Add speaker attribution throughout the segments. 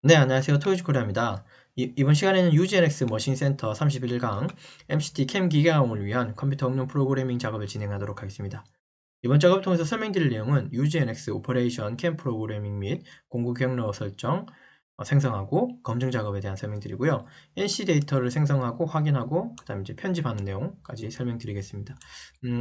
Speaker 1: 네, 안녕하세요. 토요즈코리아입니다. 이번 시간에는 UGNX 머신센터 31강 MCT 캠 기계화음을 위한 컴퓨터 응용 프로그래밍 작업을 진행하도록 하겠습니다. 이번 작업을 통해서 설명드릴 내용은 UGNX 오퍼레이션 캠 프로그래밍 및 공구 경로 설정, 생성하고 검증 작업에 대한 설명드리고요. NC 데이터를 생성하고 확인하고 그다음에 이제 편집하는 내용까지 설명드리겠습니다.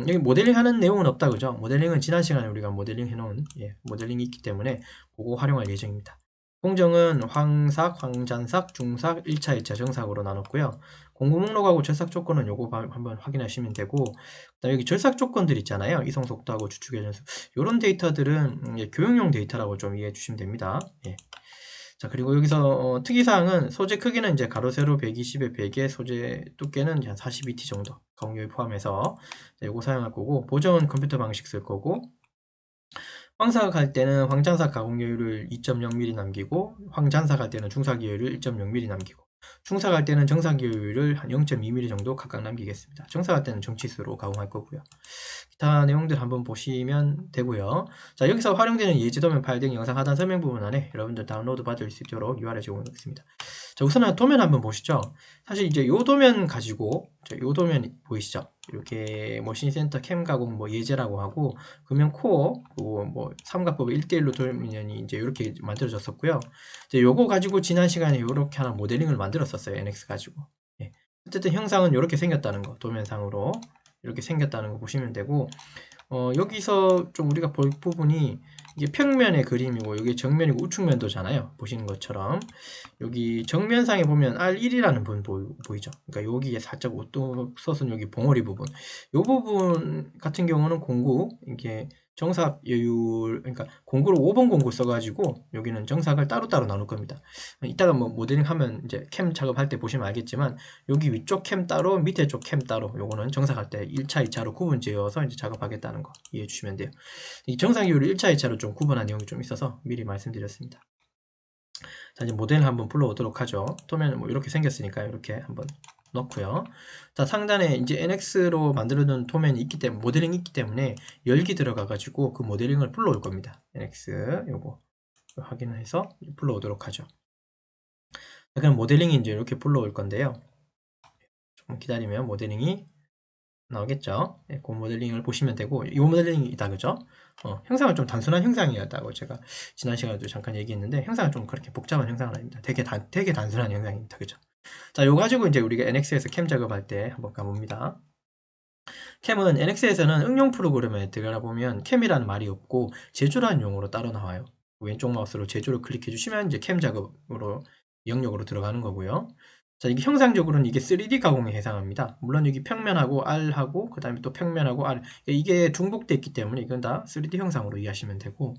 Speaker 1: 여기 모델링 하는 내용은 없다 그죠? 모델링은 지난 시간에 우리가 모델링 해놓은 모델링이 있기 때문에 그거 활용할 예정입니다. 공정은 황삭, 황잔삭, 중삭, 1차, 2차 정삭으로 나눴고요. 공구 목록하고 절삭 조건은 요거 한번 확인하시면 되고, 그다음에 여기 절삭 조건들 있잖아요. 이송 속도하고 주축의 전수. 요런 데이터들은 교육용 데이터라고 좀 이해해 주시면 됩니다. 예. 자, 그리고 여기서 특이사항은 소재 크기는 이제 가로 세로 120에 100에 소재 두께는 한 42T 정도 가공률 포함해서 요거 사용할 거고, 보정은 컴퓨터 방식 쓸 거고, 황사각 할 때는 황잔삭 가공률을 2.0mm 남기고, 황잔삭 할 때는 중삭이율을 1.0mm 남기고, 중삭 할 때는 정삭이율을 한 0.2mm 정도 각각 남기겠습니다. 정삭 할 때는 정치수로 가공할 거고요. 기타 내용들 한번 보시면 되고요. 자, 여기서 활용되는 예지도면 파일 등 영상 하단 설명 부분 안에 여러분들 다운로드 받을 수 있도록 URL 제공하겠습니다. 자, 우선 도면 한번 보시죠. 사실 이제 요 도면 가지고, 요 도면 보이시죠? 이렇게 머신센터 캠 가공 뭐 예제라고 하고, 금연 코어, 그리고 뭐 삼각법 1대1로 도면이 이제 이렇게 만들어졌었고요. 이제 요거 가지고 지난 시간에 요렇게 하나 모델링을 만들었었어요. NX 가지고. 예. 어쨌든 형상은 이렇게 생겼다는 거, 도면상으로. 이렇게 생겼다는 거 보시면 되고, 여기서 좀 우리가 볼 부분이 이게 평면의 그림이고 여기 정면이고 우측면도잖아요. 보시는 것처럼 여기 정면상에 보면 R1이라는 부분 보이죠? 그러니까 여기에 살짝 우뚝 솟은 여기 봉어리 부분, 이 부분 같은 경우는 공구 이게 정삭 여율, 그러니까 공구를 5번 공구 써가지고 여기는 정삭을 따로따로 나눌 겁니다. 이따가 뭐 모델링 하면 이제 캠 작업할 때 보시면 알겠지만 여기 위쪽 캠 따로 밑에 쪽 캠 따로 요거는 정삭할 때 1차, 2차로 구분 지어서 이제 작업하겠다는 거 이해해 주시면 돼요. 이 정삭 이율을 1차, 2차로 좀 구분한 내용이 좀 있어서 미리 말씀드렸습니다. 자, 이제 모델을 한번 불러오도록 하죠. 도면은 뭐 이렇게 생겼으니까 이렇게 한번 넣고요. 자, 상단에 이제 NX로 만들어둔 도면이 있기 때문에, 모델링이 있기 때문에 열기 들어가가지고 그 모델링을 불러올 겁니다. NX 요거 확인을 해서 불러오도록 하죠. 자, 그럼 모델링이 이제 이렇게 불러올 건데요. 조금 기다리면 모델링이 나오겠죠. 네, 그 모델링을 보시면 되고, 이 모델링이다, 그죠? 형상은 좀 단순한 형상이었다고 제가 지난 시간에도 잠깐 얘기했는데, 형상은 좀 그렇게 복잡한 형상은 아닙니다. 되게 단순한 형상입니다, 그죠? 자, 요거 가지고 이제 우리가 NX에서 캠 작업할 때 한번 가봅니다. 캠은 NX에서는 응용 프로그램에 들어가 보면 캠이라는 말이 없고 제조라는 용어로 따로 나와요. 왼쪽 마우스로 제조를 클릭해 주시면 이제 캠 작업으로 영역으로 들어가는 거고요. 자, 이게 형상적으로는 이게 3D 가공에 해당합니다. 물론 여기 평면하고 R하고 그 다음에 또 평면하고 R, 이게 중복돼 있기 때문에 이건 다 3D 형상으로 이해하시면 되고,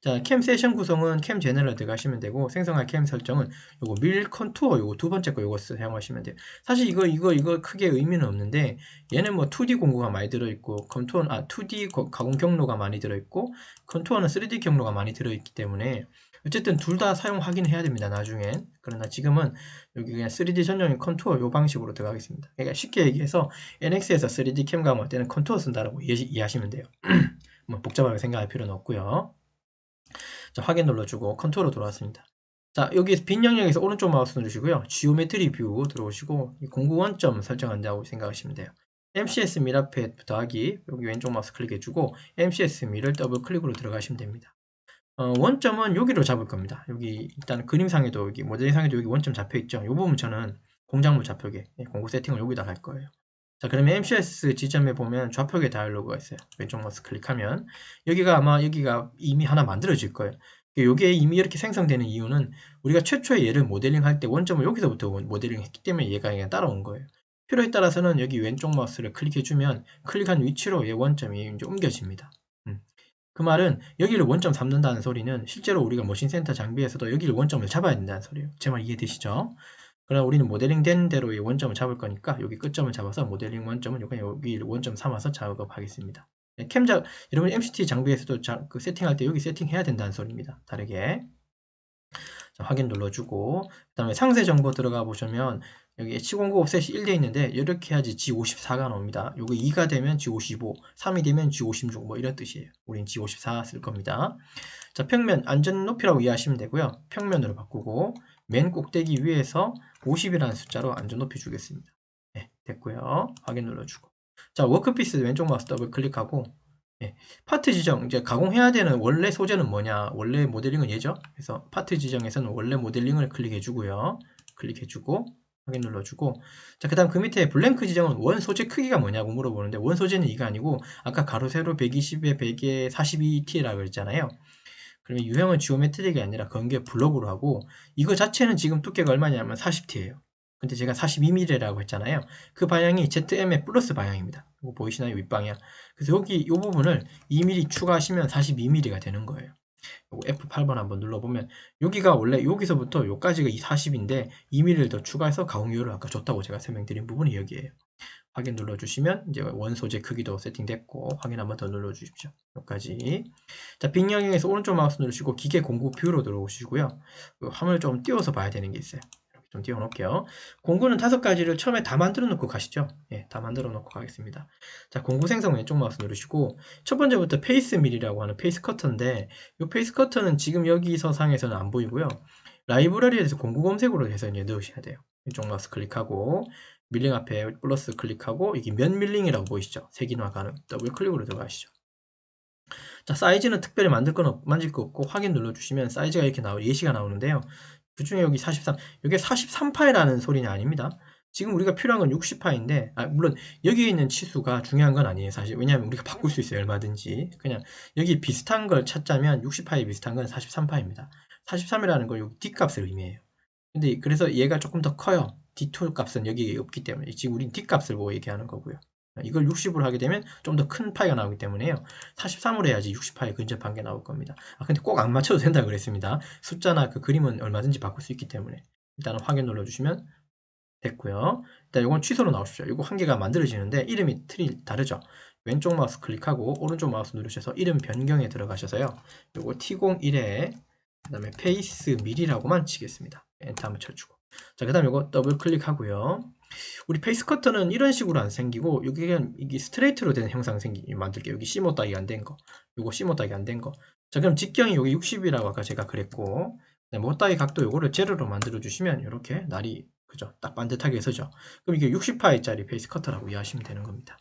Speaker 1: 자, 캠 세션 구성은 캠 제너럴 들어가시면 되고, 생성할 캠 설정은 요거 밀 컨투어 요거 두 번째 거 요거 사용하시면 돼요. 사실 이거 크게 의미는 없는데, 얘는 뭐 2D 공구가 많이 들어있고, 컨투어는 2D 가공 경로가 많이 들어있고, 컨투어는 3D 경로가 많이 들어있기 때문에 어쨌든 둘 다 사용 확인해야 됩니다, 나중엔. 그러나 지금은 여기 그냥 3D 전용인 컨투어 요 방식으로 들어가겠습니다. 그러니까 쉽게 얘기해서 NX에서 3D 캠 가공할 때는 컨투어 쓴다라고 이해하시면 돼요. 뭐 복잡하게 생각할 필요는 없고요. 자, 확인 눌러주고 컨트롤로 돌아왔습니다. 자, 여기 빈 영역에서 오른쪽 마우스 누르시고요. 지오메트리 뷰 들어오시고 공구 원점 설정한다고 생각하시면 돼요. MCS 밀 앞에 더하기 여기 왼쪽 마우스 클릭해주고 MCS 밀을 더블 클릭으로 들어가시면 됩니다. 원점은 여기로 잡을 겁니다. 여기 일단 그림상에도 여기 모델링상에도 여기 원점 잡혀있죠. 이 부분 저는 공작물 좌표계 공구 세팅을 여기다 할 거예요. 자, 그러면 MCS 지점에 보면 좌표계 다이얼로그가 있어요. 왼쪽 마우스 클릭하면 여기가 이미 하나 만들어질 거예요. 이게 이미 이렇게 생성되는 이유는 우리가 최초에 얘를 모델링 할 때 원점을 여기서부터 모델링 했기 때문에 얘가 그냥 따라온 거예요. 필요에 따라서는 여기 왼쪽 마우스를 클릭해주면 클릭한 위치로 얘 원점이 이제 옮겨집니다. 그 말은 여기를 원점 잡는다는 소리는 실제로 우리가 머신센터 장비에서도 여기를 원점을 잡아야 된다는 소리예요. 제 말 이해되시죠? 그러나 우리는 모델링 된 대로 이 원점을 잡을 거니까 여기 끝점을 잡아서 모델링 원점은 여기 원점 삼아서 작업하겠습니다. 여러분 MCT 장비에서도 그 세팅할 때 여기 세팅해야 된다는 소리입니다. 다르게. 자, 확인 눌러주고 그 다음에 상세 정보 들어가 보시면 여기 H09 옵셋이 1돼 있는데 이렇게 해야지 G54가 나옵니다. 요거 2가 되면 G55, 3이 되면 G56 뭐 이런 뜻이에요. 우린 G54 쓸 겁니다. 자, 평면 안전 높이라고 이해하시면 되고요. 평면으로 바꾸고 맨 꼭대기 위에서 50이라는 숫자로 안전 높이 주겠습니다. 네, 됐고요. 확인 눌러주고. 자, 워크피스 왼쪽 마우스 더블 클릭하고 네, 파트 지정, 이제 가공해야 되는 원래 소재는 뭐냐, 원래 모델링은 얘죠. 그래서 파트 지정에서는 원래 모델링을 클릭해주고요. 클릭해주고 확인 눌러주고, 자, 그 다음 그 밑에 블랭크 지정은 원 소재 크기가 뭐냐고 물어보는데, 원 소재는 이거 아니고 아까 가로 세로 120에 100에 42T라고 했잖아요. 그러면 유형은 지오메트릭이 아니라 건개 블록으로 하고, 이거 자체는 지금 두께가 얼마냐면 40T예요. 근데 제가 42mm라고 했잖아요. 그 방향이 ZM의 플러스 방향입니다. 이거 보이시나요? 윗방향. 그래서 여기 이 부분을 2mm 추가하시면 42mm가 되는 거예요. F8번 한번 눌러보면 여기가 원래 여기서부터 여기까지가 40인데 2mm를 더 추가해서 가공률을 아까 줬다고 제가 설명드린 부분이 여기에요. 확인 눌러주시면 이제 원 소재 크기도 세팅됐고, 확인 한번 더 눌러주십시오. 여기까지. 자, 빅 영역에서 오른쪽 마우스 누르시고 기계 공구 뷰로 들어오시고요. 화면을 좀 띄워서 봐야 되는 게 있어요. 이렇게 좀 띄워 놓을게요. 공구는 5가지를 처음에 다 만들어 놓고 가시죠. 예, 다 만들어 놓고 가겠습니다. 자, 공구 생성 왼쪽 마우스 누르시고 첫 번째부터 페이스 밀이라고 하는 페이스 커터인데, 이 페이스 커터는 지금 여기서 상에서는 안 보이고요. 라이브러리에서 공구 검색으로 해서 이제 넣으셔야 돼요. 왼쪽 마우스 클릭하고 밀링 앞에 플러스 클릭하고 이게 몇 밀링이라고 보이시죠? 색인화 가능. 더블 클릭으로 들어가시죠. 자, 사이즈는 특별히 만질 거 없고 확인 눌러주시면 사이즈가 이렇게 예시가 나오는데요. 그 중에 여기 43, 이게 43파이라는 소리는 아닙니다. 지금 우리가 필요한 건 60파인데, 물론 여기 있는 치수가 중요한 건 아니에요, 사실. 왜냐하면 우리가 바꿀 수 있어요, 얼마든지. 그냥 여기 비슷한 걸 찾자면 60파이 비슷한 건 43파입니다. 43이라는 걸 여기 D값을 의미해요. 근데 그래서 얘가 조금 더 커요. D2 값은 여기 없기 때문에 지금 우린 D값을 보고 얘기하는 거고요. 이걸 60으로 하게 되면 좀 더 큰 파이가 나오기 때문에요. 43으로 해야지 60파이 근접한 게 나올 겁니다. 근데 꼭 안 맞춰도 된다 그랬습니다. 숫자나 그 그림은 얼마든지 바꿀 수 있기 때문에 일단은 확인 눌러주시면 됐고요. 일단 이건 취소로 나오십시오. 이거 한 개가 만들어지는데 이름이 틀이 다르죠. 왼쪽 마우스 클릭하고 오른쪽 마우스 누르셔서 이름 변경에 들어가셔서요. 요거 T01에 그 다음에 페이스 밀이라고만 치겠습니다. 엔터 한번 쳐주고. 자, 그 다음에 이거 더블 클릭하고요. 우리 페이스 커터는 이런 식으로 안 생기고, 여기 그냥 이게 스트레이트로 된 형상 만들게요. 여기 시모 따기 안 된 거, 요거 시모 따기 안 된 거. 자, 그럼 직경이 여기 60이라고 아까 제가 그랬고, 못 따기 각도 요거를 제로로 만들어 주시면 이렇게 날이 그죠? 딱 반듯하게 서죠. 그럼 이게 60파이짜리 페이스 커터라고 이해하시면 되는 겁니다.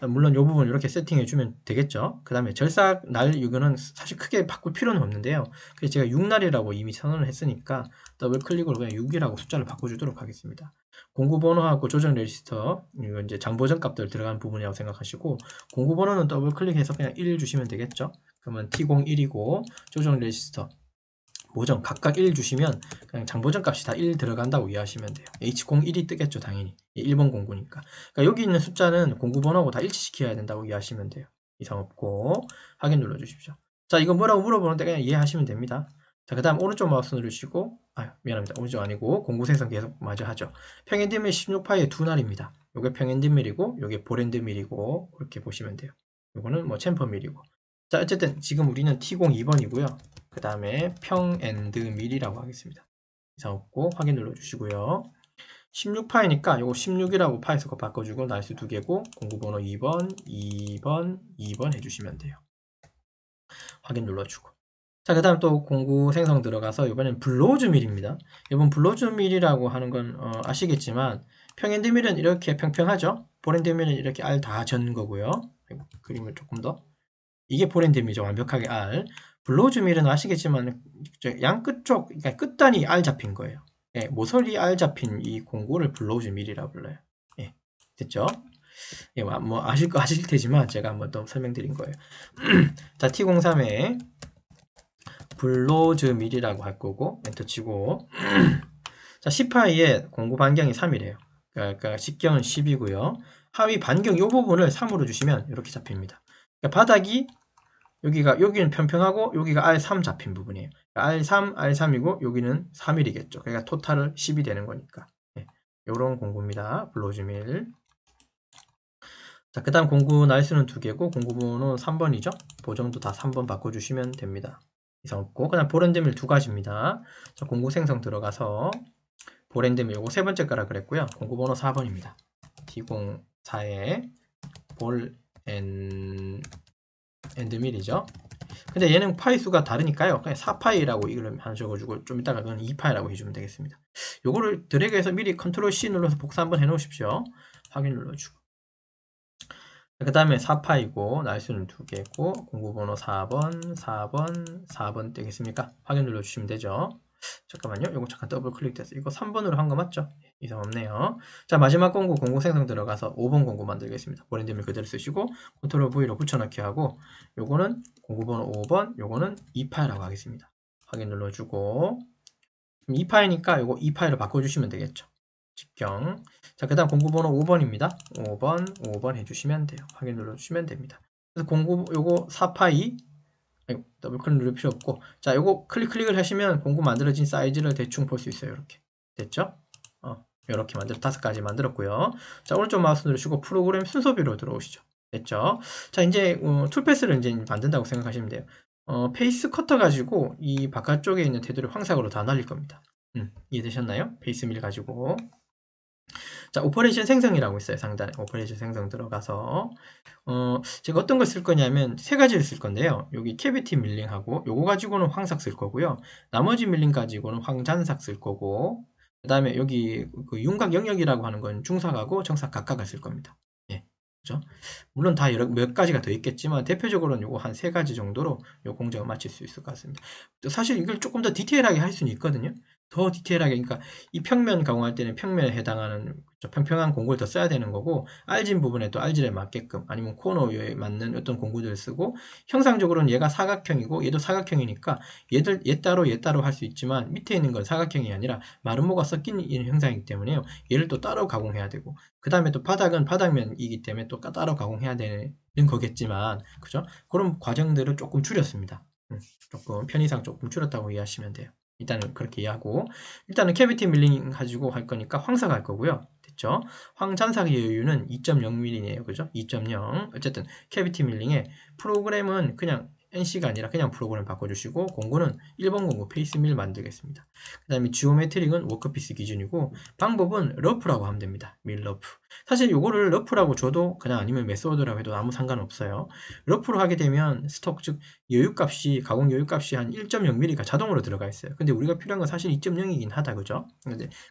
Speaker 1: 물론 이 부분 이렇게 세팅해 주면 되겠죠. 그 다음에 절삭 날 이거는 사실 크게 바꿀 필요는 없는데요. 그래서 제가 6날이라고 이미 선언을 했으니까 더블 클릭으로 그냥 6이라고 숫자를 바꿔주도록 하겠습니다. 공구 번호하고 조정 레지스터, 이거 이제 장보정 값들 들어간 부분이라고 생각하시고, 공구 번호는 더블 클릭해서 그냥 1 주시면 되겠죠. 그러면 T01이고 조정 레지스터 보정 각각 1 주시면 그냥 장보정 값이 다 1 들어간다고 이해하시면 돼요. H01이 뜨겠죠, 당연히. 1번 공구니까. 그러니까 여기 있는 숫자는 공구 번호하고 다 일치시켜야 된다고 이해하시면 돼요. 이상 없고 확인 눌러주십시오. 자, 이거 뭐라고 물어보는데 그냥 이해하시면 됩니다. 자, 그 다음 오른쪽 마우스 누르시고, 미안합니다. 오른쪽 아니고 공구 생성 계속 마저 하죠. 평엔드밀 16파이의 두 날입니다. 요게 평엔드밀이고 요게 보랜드밀이고 그렇게 보시면 돼요. 요거는 뭐 챔퍼밀이고. 자, 어쨌든 지금 우리는 T02번이고요. 그 다음에 평엔드밀이라고 하겠습니다. 이상 없고 확인 눌러주시고요. 16파이니까 요거 16이라고 파이스코 바꿔주고 날수 2개고 공구번호 2번, 2번, 2번 해주시면 돼요. 확인 눌러주고. 자, 그 다음 또 공구 생성 들어가서 이번엔 블로우즈 밀입니다. 이번 블로우즈 밀이라고 하는 건 아시겠지만 평엔드 밀은 이렇게 평평하죠. 보랜드 밀은 이렇게 알 다 전 거고요. 그림을 조금 더. 이게 보랜드 밀이죠. 완벽하게 알. 블로우즈 밀은 아시겠지만 양 끝쪽, 그러니까 끝단이 알 잡힌 거예요. 예, 모서리 알 잡힌 이 공구를 블로우즈 밀이라고 불러요. 예, 됐죠? 예, 뭐 아실 테지만 제가 한번 더 설명드린 거예요. 자, T03에 블로우즈 밀이라고 할 거고 엔터 치고 자, 10파이에 공구 반경이 3이래요. 그러니까 직경은 10이고요. 하위 반경 이 부분을 3으로 주시면 이렇게 잡힙니다. 그러니까 바닥이 여기는 평평하고 여기가 R3 잡힌 부분이에요. R3, R3이고 여기는 3mm겠죠. 그러니까 토탈을 10이 되는 거니까. 네, 요런 공구입니다. 블로우즈밀. 자, 그 다음 공구 날수는 2개고 공구 번호는 3번이죠. 보정도 다 3번 바꿔주시면 됩니다. 이상 없고 그다음 보랜드밀 2가지입니다. 자, 공구 생성 들어가서 보랜드밀 요거 세 번째 거라 그랬고요. 공구 번호 4번입니다. T04에 엔드밀이죠. 근데 얘는 파이 수가 다르니까요. 그냥 4파이라고 이걸 하셔가지고 좀 이따가 그건 2파이라고 해주면 되겠습니다. 요거를 드래그해서 미리 컨트롤 C 눌러서 복사 한번 해 놓으십시오. 확인 눌러주고. 그 다음에 4파이고 날수는 2개고 공구번호 4번 4번 4번 되겠습니까? 확인 눌러주시면 되죠. 잠깐만요. 요거 잠깐 더블 클릭돼서 이거 3번으로 한 거 맞죠? 이상 없네요. 자, 마지막 공구 생성 들어가서 5번 공구 만들겠습니다. 브랜드명 그대로 쓰시고 컨트롤 V로 붙여넣기 하고 요거는 공구번호 5번 요거는 2파이라고 하겠습니다. 확인 눌러주고 2파이니까 요거 2파이로 바꿔주시면 되겠죠. 직경. 자, 그 다음 공구번호 5번입니다. 5번 해주시면 돼요. 확인 눌러주시면 됩니다. 그래서 요거 4파이, 더블 클릭 누를 필요 없고, 자, 요거 클릭을 하시면 공구 만들어진 사이즈를 대충 볼 수 있어요. 이렇게. 됐죠? 이렇게 5가지 만들었고요. 자, 오른쪽 마우스 누르시고 프로그램 순서비로 들어오시죠. 됐죠? 자, 이제 툴패스를 이제 만든다고 생각하시면 돼요. 페이스 커터 가지고 이 바깥쪽에 있는 테두리 황삭으로 다 날릴 겁니다. 이해되셨나요? 페이스 밀 가지고. 자, 오퍼레이션 생성이라고 있어요. 상단에 오퍼레이션 생성 들어가서 제가 어떤 걸 쓸 거냐면 3가지를 쓸 건데요. 여기 캐비티 밀링하고 요거 가지고는 황삭 쓸 거고요. 나머지 밀링 가지고는 황잔삭 쓸 거고, 그 다음에 여기 그 윤곽 영역이라고 하는 건 중삭하고 정삭 각각을 쓸 겁니다. 예, 그죠? 물론 다 몇 가지가 더 있겠지만 대표적으로는 요거 한 3가지 정도로 요 공정을 마칠 수 있을 것 같습니다. 또 사실 이걸 조금 더 디테일하게 할 수는 있거든요. 더 디테일하게, 그러니까 이 평면 가공할 때는 평면에 해당하는 평평한 공구를 더 써야 되는 거고, 알진 부분에 또 알질에 맞게끔 아니면 코너에 맞는 어떤 공구들을 쓰고, 형상적으로는 얘가 사각형이고 얘도 사각형이니까 얘 따로 할 수 있지만 밑에 있는 건 사각형이 아니라 마름모가 섞인 형상이기 때문에요. 얘를 또 따로 가공해야 되고, 그 다음에 또 바닥은 바닥면이기 때문에 또 따로 가공해야 되는 거겠지만, 그죠? 그런 과정들을 조금 줄였습니다. 조금 편의상 조금 줄였다고 이해하시면 돼요. 일단은 그렇게 이해하고, 일단은 캐비티 밀링 가지고 할 거니까 황삭 할 거고요. 됐죠? 황잔삭의 여유는 2.0mm네요. 그죠? 2.0. 어쨌든 캐비티 밀링에 프로그램은 그냥 NC가 아니라 그냥 프로그램 바꿔주시고, 공구는 1번 공구 페이스 밀 만들겠습니다. 그 다음에 지오메트릭은 워크피스 기준이고, 방법은 러프라고 하면 됩니다. 밀 러프. 사실 요거를 러프라고 줘도 그냥 아니면 메소드라고 해도 아무 상관없어요. 러프로 하게 되면 스톡, 즉 여유값이, 가공 여유값이 한 1.0mm가 자동으로 들어가 있어요. 근데 우리가 필요한 건 사실 2.0이긴 하다, 그죠?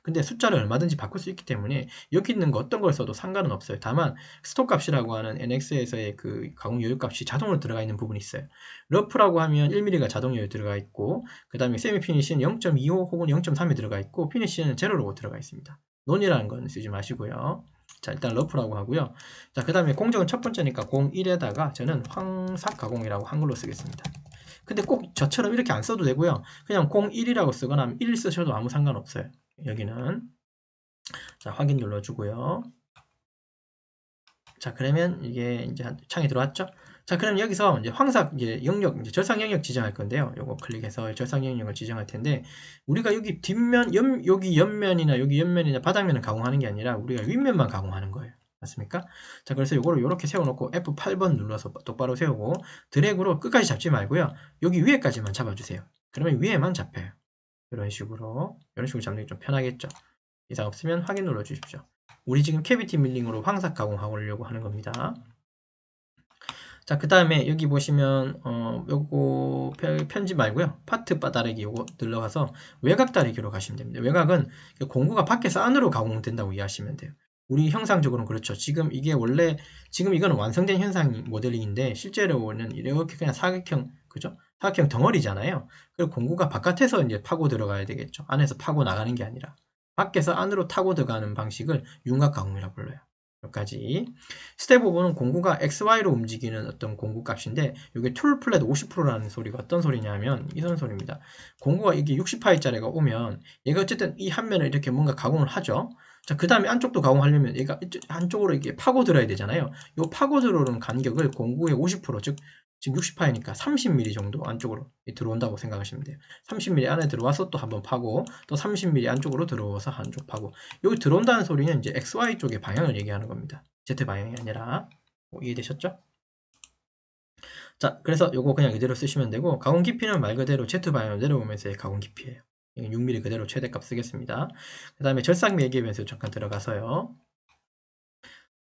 Speaker 1: 근데 숫자를 얼마든지 바꿀 수 있기 때문에 여기 있는 거 어떤 걸 써도 상관은 없어요. 다만 스톡 값이라고 하는 NX에서의 그 가공 여유값이 자동으로 들어가 있는 부분이 있어요. 러프라고 하면 1mm가 자동 여유 들어가 있고, 그 다음에 세미 피니시는 0.25 혹은 0.3에 들어가 있고, 피니시는 제로로 들어가 있습니다. 논이라는 건 쓰지 마시고요. 자, 일단 러프라고 하고요. 자, 그 다음에 공정은 첫 번째니까 01에다가 저는 황삭 가공이라고 한글로 쓰겠습니다. 근데 꼭 저처럼 이렇게 안 써도 되고요. 그냥 01이라고 쓰거나 1 쓰셔도 아무 상관없어요. 여기는. 자, 확인 눌러주고요. 자, 그러면 이게 이제 창이 들어왔죠? 자, 그럼 여기서 이제 황삭 이제 영역, 이제 절상 영역 지정할 건데요. 요거 클릭해서 절상 영역을 지정할 텐데, 우리가 여기 뒷면, 여기 옆면이나 여기 옆면이나 바닥면을 가공하는 게 아니라 우리가 윗면만 가공하는 거예요. 맞습니까? 자, 그래서 요거를 이렇게 세워놓고 F8번 눌러서 똑바로 세우고, 드래그로 끝까지 잡지 말고요. 여기 위에까지만 잡아주세요. 그러면 위에만 잡혀요. 이런 식으로 잡는 게 좀 편하겠죠. 이상 없으면 확인 눌러 주십시오. 우리 지금 캐비티 밀링으로 황삭 가공하려고 하는 겁니다. 자, 그 다음에 여기 보시면 요거 편집 말고요. 파트 따르기 요거 들러가서 외곽 따르기로 가시면 됩니다. 외곽은 공구가 밖에서 안으로 가공된다고 이해하시면 돼요. 우리 형상적으로는 그렇죠. 지금 이게 원래 지금 이거는 완성된 현상 모델링인데 실제로는 이렇게 그냥 사각형, 그죠? 사각형 덩어리잖아요. 그리고 공구가 바깥에서 이제 파고 들어가야 되겠죠. 안에서 파고 나가는 게 아니라 밖에서 안으로 타고 들어가는 방식을 윤곽 가공이라고 불러요. 여기까지. 스텝 5번은 공구가 XY로 움직이는 어떤 공구 값인데, 이게 툴 플랫 50%라는 소리가 어떤 소리냐면 이런 소리입니다. 공구가 이게 60파이짜리가 오면 얘가 어쨌든 이 한 면을 이렇게 뭔가 가공을 하죠. 자, 그 다음에 안쪽도 가공하려면 얘가 한쪽으로 이렇게 파고 들어야 되잖아요. 이 파고 들어오는 간격을 공구의 50%, 즉 지금 60파이니까 30mm 정도 안쪽으로 들어온다고 생각하시면 돼요. 30mm 안에 들어와서 또 한번 파고, 또 30mm 안쪽으로 들어와서 한쪽 파고. 여기 들어온다는 소리는 이제 XY 쪽의 방향을 얘기하는 겁니다. Z 방향이 아니라. 이해되셨죠? 자, 그래서 요거 그냥 이대로 쓰시면 되고, 가공 깊이는 말 그대로 Z 방향으로 내려오면서의 가공 깊이예요. 6mm 그대로 최대값 쓰겠습니다. 그 다음에 절삭 매개 변수 잠깐 들어가서요.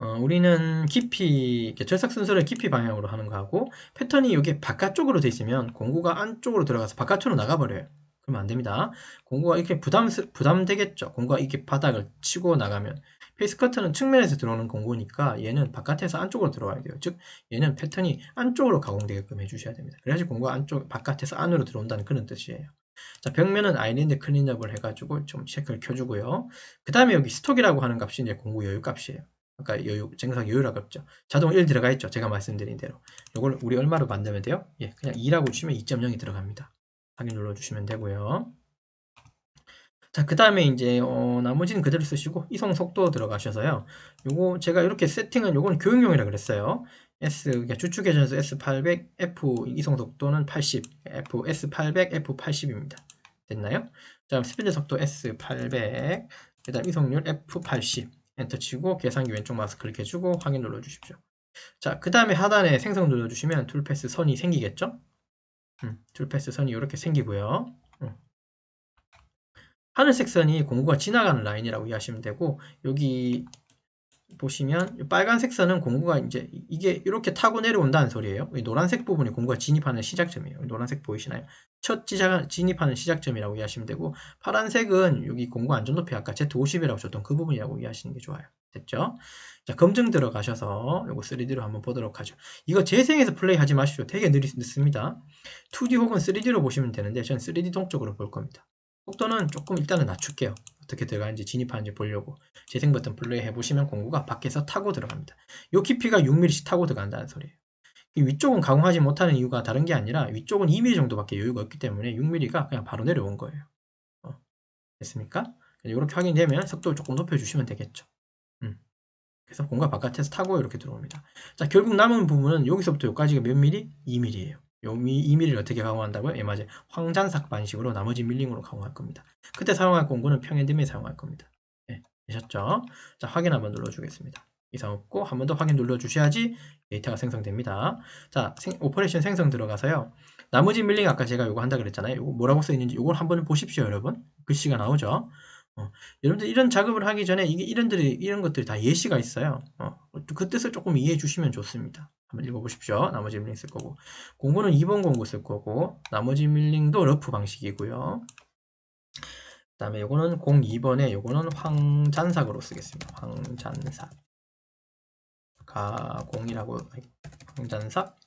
Speaker 1: 우리는 깊이, 절삭 순서를 깊이 방향으로 하는 거하고, 패턴이 여기 바깥쪽으로 돼 있으면 공구가 안쪽으로 들어가서 바깥으로 나가버려요. 그러면 안 됩니다. 공구가 이렇게 부담되겠죠. 공구가 이렇게 바닥을 치고 나가면. 페이스 커트는 측면에서 들어오는 공구니까 얘는 바깥에서 안쪽으로 들어와야 돼요. 즉, 얘는 패턴이 안쪽으로 가공되게끔 해주셔야 됩니다. 그래야지 공구가 바깥에서 안으로 들어온다는 그런 뜻이에요. 자, 벽면은 아일랜드 클린업을 해가지고 좀 체크를 켜주고요. 그 다음에 여기 스톡이라고 하는 값이 이제 공구 여유 값이에요. 아까 정상 여유라고 했죠. 자동 1 들어가 있죠. 제가 말씀드린 대로. 이걸 우리 얼마로 만들면 돼요? 예, 그냥 2라고 주시면 2.0이 들어갑니다. 확인 눌러주시면 되고요. 자, 그 다음에 이제 나머지는 그대로 쓰시고 이송 속도 들어가셔서요. 요거 제가 이렇게 세팅은 요거는 교육용이라 그랬어요. 그러니까 주축 회전에서 S800, F 이송 속도는 80, S800, F80입니다. 됐나요? 자, 스피드 속도 S800, 그 다음 이송률 F80 엔터 치고 계산기 왼쪽 마우스 클릭해주고 확인 눌러주십시오. 자, 그 다음에 하단에 생성 눌러주시면 툴패스 선이 생기겠죠? 툴패스 선이 이렇게 생기고요. 하늘색 선이 공구가 지나가는 라인이라고 이해하시면 되고, 여기 보시면 빨간색 선은 공구가 이제 이게 이렇게 타고 내려온다는 소리예요. 노란색 부분이 공구가 진입하는 시작점이에요. 노란색 보이시나요? 첫 진입하는 시작점이라고 이해하시면 되고, 파란색은 여기 공구 안전높이 아까 Z50이라고 줬던 그 부분이라고 이해하시는 게 좋아요. 됐죠? 자, 검증 들어가셔서 이거 3D로 한번 보도록 하죠. 이거 재생해서 플레이하지 마시죠. 되게 늦습니다. 2D 혹은 3D로 보시면 되는데 저는 3D 동적으로 볼 겁니다. 속도는 조금 일단은 낮출게요. 어떻게 들어가는지 진입하는지 보려고. 재생 버튼 플레이 해보시면 공구가 밖에서 타고 들어갑니다. 요 깊이가 6mm씩 타고 들어간다는 소리예요. 위쪽은 가공하지 못하는 이유가 다른 게 아니라 위쪽은 2mm 정도밖에 여유가 없기 때문에 6mm가 그냥 바로 내려온 거예요. 됐습니까? 이렇게 확인되면 속도를 조금 높여주시면 되겠죠. 그래서 공구가 바깥에서 타고 이렇게 들어옵니다. 자, 결국 남은 부분은 여기서부터 여기까지가 몇 mm? 2mm예요. 요 2mm를 어떻게 가공한다고요? 예, 맞아요. 황잔삭 방식으로 나머지 밀링으로 가공할 겁니다. 그때 사용할 공구는 평행됨에 사용할 겁니다. 네, 되셨죠? 자, 확인 한번 눌러주겠습니다. 이상 없고 한 번 더 확인 눌러주셔야지 데이터가 생성됩니다. 자, 오퍼레이션 생성 들어가서요. 나머지 밀링 아까 제가 요거 한다 그랬잖아요. 요거 뭐라고 써있는지 요걸 한번 보십시오, 여러분. 글씨가 나오죠? 여러분들 이런 작업을 하기 전에 이런 것들이 다 예시가 있어요. 그 뜻을 조금 이해해 주시면 좋습니다. 한번 읽어보십시오. 나머지 밀링 쓸 거고. 공구는 2번 공구 쓸 거고, 나머지 밀링도 러프 방식이고요. 그 다음에 요거는 02번에 요거는 황잔삭으로 쓰겠습니다. 황잔삭. 가공이라고, 황잔삭.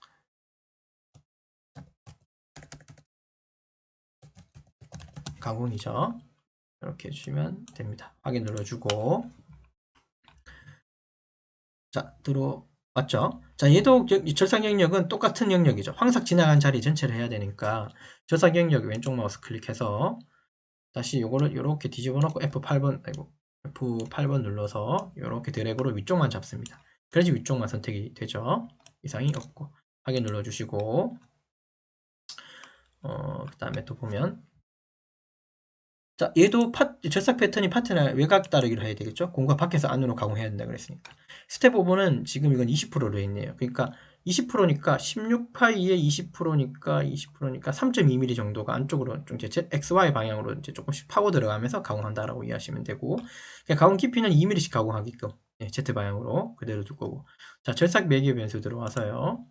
Speaker 1: 가공이죠. 이렇게 해주시면 됩니다. 확인 눌러주고. 자, 들어왔죠? 자, 얘도 절삭 영역은 똑같은 영역이죠. 황삭 지나간 자리 전체를 해야 되니까 절삭 영역 왼쪽 마우스 클릭해서 다시 요거를 이렇게 뒤집어 놓고 F8번 눌러서 이렇게 드래그로 위쪽만 잡습니다. 그래야지 위쪽만 선택이 되죠. 이상이 없고 확인 눌러주시고 그 다음에 또 보면 자, 얘도 절삭 패턴이 파트너 외곽 따르기로 해야 되겠죠? 공구가 밖에서 안으로 가공해야 된다 그랬으니까. 스텝 5번은 지금 이건 20%로 있네요. 그러니까 20%니까 16파이에 20%니까 3.2mm 정도가 안쪽으로 좀 이제 XY 방향으로 이제 조금씩 파고 들어가면서 가공한다라고 이해하시면 되고, 가공 깊이는 2mm씩 가공하게끔 Z 방향으로 그대로 둘 거고. 자, 절삭 매개 변수 들어와서요.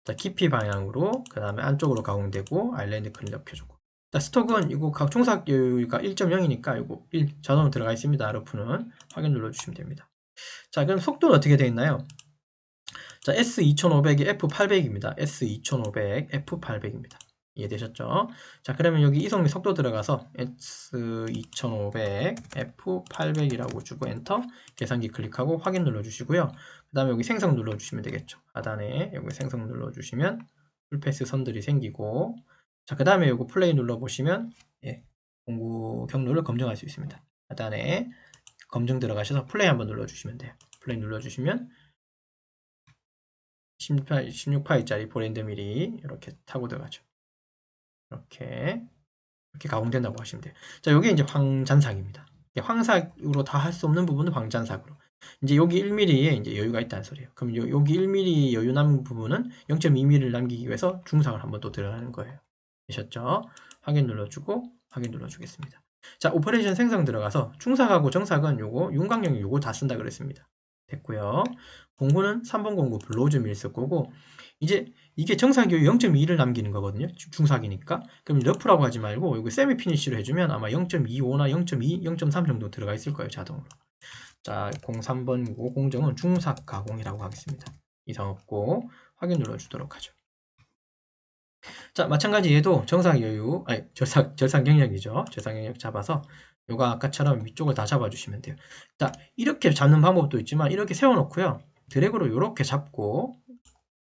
Speaker 1: 자, 깊이 방향으로 그 다음에 안쪽으로 가공되고 아일랜드 클린업 켜주고. 자, 스톡은 이거 각 총삭 여유가 1.0이니까 이거 1 자동으로 들어가 있습니다. 러프는 확인 눌러주시면 됩니다. 자, 그럼 속도는 어떻게 되어 있나요? 자, S2500이 F800입니다. S2500 F800입니다. 이해되셨죠? 자, 그러면 여기 이송미 속도 들어가서 S2500 F800이라고 주고 엔터, 계산기 클릭하고 확인 눌러주시고요. 그 다음에 여기 생성 눌러주시면 되겠죠. 하단에 여기 생성 눌러주시면 풀패스 선들이 생기고, 자, 그 다음에 요거 플레이 눌러보시면 공구 경로를 검증할 수 있습니다. 하단에 검증 들어가셔서 플레이 한번 눌러주시면 돼요. 플레이 눌러주시면 16파이짜리 보랜드밀이 이렇게 타고 들어가죠. 이렇게 가공된다고 하시면 돼요. 자, 요게 이제 황잔삭입니다. 황삭으로 다 할 수 없는 부분은 황잔삭으로. 이제 여기 1mm에 이제 여유가 있다는 소리예요. 그럼 여기 1mm 여유 남은 부분은 0.2mm를 남기기 위해서 중삭을 한번 또 들어가는 거예요. 되셨죠? 확인 눌러주고 확인 눌러주겠습니다. 자, 오퍼레이션 생성 들어가서 중삭하고 정삭은 요거 윤곽용이 요거 다 쓴다 그랬습니다. 됐고요. 공구는 3번 공구 블로우즈 밀 쓸 거고, 이제 이게 정삭이 0.2를 남기는 거거든요. 중삭이니까. 그럼 러프라고 하지 말고 여기 세미 피니쉬로 해주면 아마 0.25나 0.2, 0.3 정도 들어가 있을 거예요, 자동으로. 자, 03번고 공정은 중삭 가공이라고 하겠습니다. 이상 없고 확인 눌러주도록 하죠. 자, 마찬가지 얘도 정삭 여유, 아니, 절삭 경력이죠. 절삭 경력 잡아서 요거 아까처럼 위쪽을 다 잡아주시면 돼요. 자, 이렇게 잡는 방법도 있지만 이렇게 세워놓고요. 드래그로 이렇게 잡고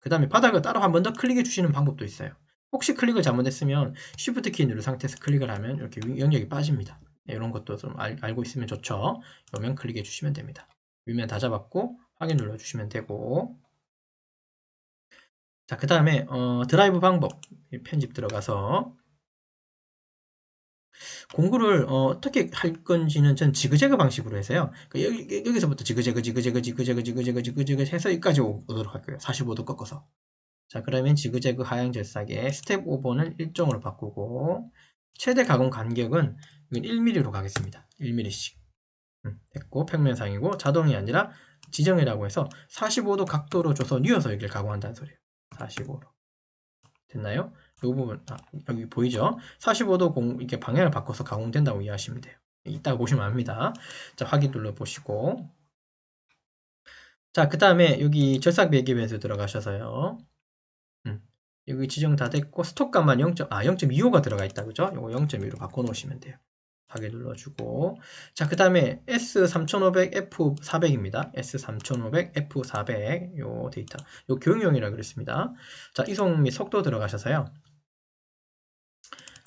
Speaker 1: 그 다음에 바닥을 따로 한 번 더 클릭해 주시는 방법도 있어요. 혹시 클릭을 잘못했으면 Shift 키 누른 상태에서 클릭을 하면 이렇게 영역이 빠집니다. 네, 이런 것도 좀 알고 있으면 좋죠. 그러면 클릭해 주시면 됩니다. 위면 다 잡았고 확인 눌러주시면 되고, 자, 그 다음에 드라이브 방법 편집 들어가서 공구를 어떻게 할 건지는 전 지그재그 방식으로 해서요. 여기서부터 지그재그 해서 여기까지 오도록 할 거예요. 45도 꺾어서. 자, 그러면 지그재그 하향 절삭에 스텝 5번을 1종으로 바꾸고 최대 가공 간격은 1mm로 가겠습니다. 1mm씩. 됐고 평면상이고 자동이 아니라 지정이라고 해서 45도 각도로 줘서 뉘어서 여기를 가공한다는 소리예요. 45도. 됐나요? 이 부분, 여기 보이죠? 45도 이렇게 방향을 바꿔서 가공된다고 이해하시면 돼요. 이따가 보시면 압니다. 자, 확인 눌러보시고. 자, 그 다음에 여기 절삭 배기 변수 들어가셔서요. 여기 지정 다 됐고, 스톡값만 0.25가 들어가 있다. 그죠? 이거 0.2로 바꿔놓으시면 돼요. 확인 눌러주고. 자, 그 다음에 S3500F400입니다. S3500F400. 요 데이터. 요 교육용이라고 그랬습니다. 자, 이송 및 속도 들어가셔서요.